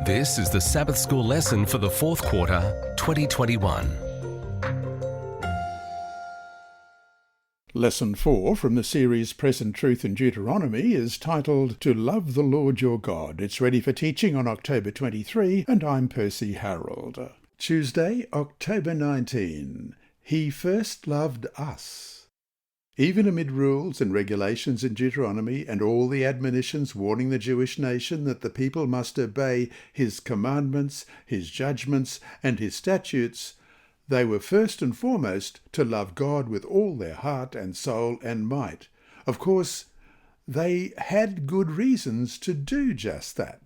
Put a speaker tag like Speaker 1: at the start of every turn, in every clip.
Speaker 1: This is the Sabbath School lesson for the fourth quarter, 2021.
Speaker 2: Lesson 4 from the series Present Truth in Deuteronomy is titled To Love the Lord Your God. It's ready for teaching on October 23, and I'm Percy Harrold. Tuesday, October 19. He first loved us. Even amid rules and regulations in Deuteronomy and all the admonitions warning the Jewish nation that the people must obey his commandments, his judgments, and his statutes, they were first and foremost to love God with all their heart and soul and might. Of course, they had good reasons to do just that.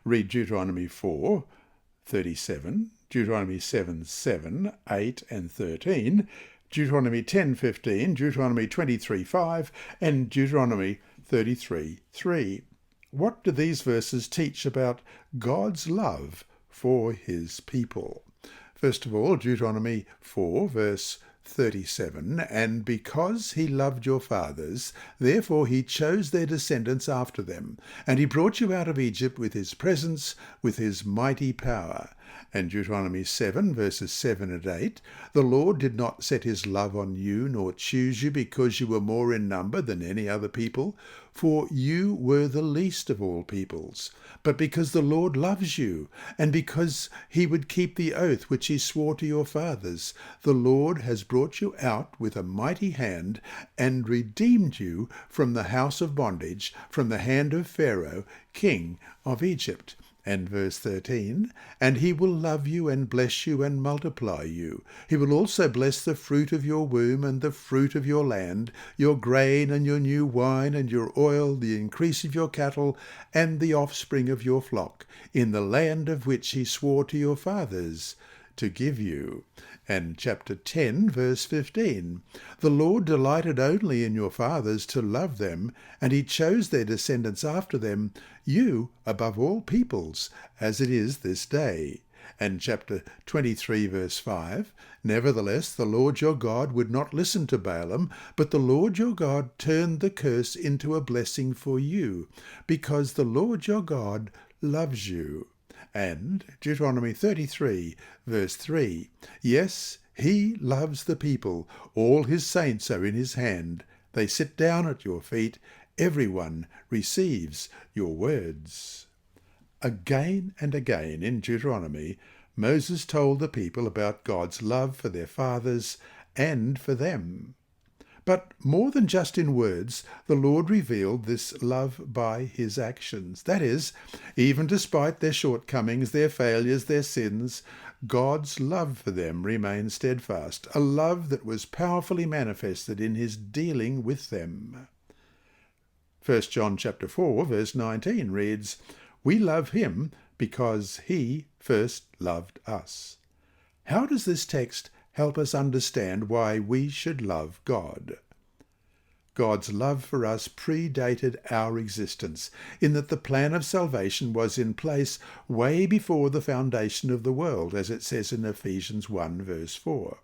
Speaker 2: Read Deuteronomy 4:37, Deuteronomy 7:7, 8 and 13, Deuteronomy 10:15, Deuteronomy 23:5, and Deuteronomy 33:3. What do these verses teach about God's love for his people? First of all, Deuteronomy 4, verse 37, and because he loved your fathers, therefore he chose their descendants after them, and he brought you out of Egypt with his presence, with his mighty power. And Deuteronomy 7, verses 7 and 8, the Lord did not set his love on you, nor choose you because you were more in number than any other people, for you were the least of all peoples, but because the Lord loves you, and because he would keep the oath which he swore to your fathers. The Lord has brought you out with a mighty hand, and redeemed you from the house of bondage, from the hand of Pharaoh, king of Egypt. And verse 13, and he will love you and bless you and multiply you. He will also bless the fruit of your womb and the fruit of your land, your grain and your new wine and your oil, the increase of your cattle and the offspring of your flock, in the land of which he swore to your fathers to give you. And chapter 10, verse 15, the Lord delighted only in your fathers to love them, and he chose their descendants after them, you above all peoples, as it is this day. And chapter 23, verse 5, nevertheless the Lord your God would not listen to Balaam, but the Lord your God turned the curse into a blessing for you, because the Lord your God loves you. And Deuteronomy 33, verse 3, yes, he loves the people. All his saints are in his hand. They sit down at your feet. Everyone receives your words. Again and again in Deuteronomy, Moses told the people about God's love for their fathers and for them. But more than just in words, the Lord revealed this love by his actions. That is, even despite their shortcomings, their failures, their sins, God's love for them remained steadfast, a love that was powerfully manifested in his dealing with them. 1 John chapter 4, verse 19 reads, we love him because he first loved us. How does this text help us understand why we should love God? God's love for us predated our existence, in that the plan of salvation was in place way before the foundation of the world, as it says in Ephesians 1, verse 4.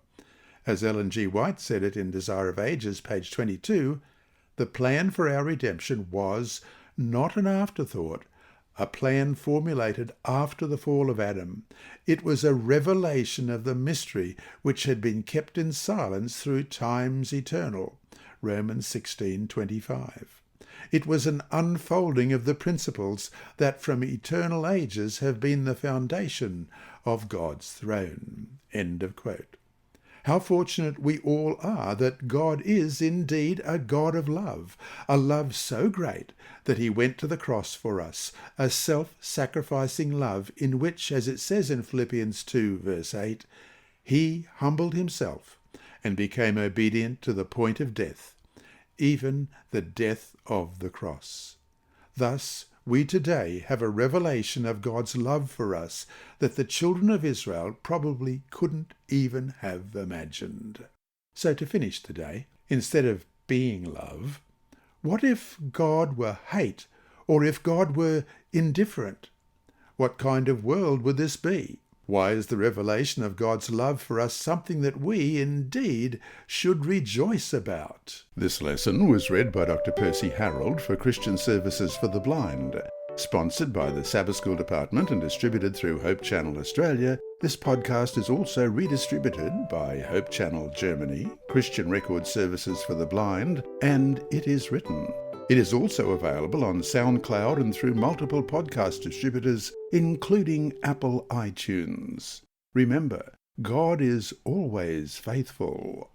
Speaker 2: As Ellen G. White said it in Desire of Ages, page 22, the plan for our redemption was not an afterthought, a plan formulated after the fall of Adam. It was a revelation of the mystery which had been kept in silence through times eternal. Romans 16:25. It was an unfolding of the principles that from eternal ages have been the foundation of God's throne. End of quote. How fortunate we all are that God is indeed a God of love, a love so great that he went to the cross for us, a self-sacrificing love in which, as it says in Philippians 2, verse 8, he humbled himself and became obedient to the point of death, even the death of the cross. Thus, we today have a revelation of God's love for us that the children of Israel probably couldn't even have imagined. So to finish today, instead of being love, what if God were hate, or if God were indifferent? What kind of world would this be? Why is the revelation of God's love for us something that we, indeed, should rejoice about? This lesson was read by Dr. Percy Harrold for Christian Services for the Blind. Sponsored by the Sabbath School Department and distributed through Hope Channel Australia, this podcast is also redistributed by Hope Channel Germany, Christian Record Services for the Blind, and It Is Written. It is also available on SoundCloud and through multiple podcast distributors, including Apple iTunes. Remember, God is always faithful.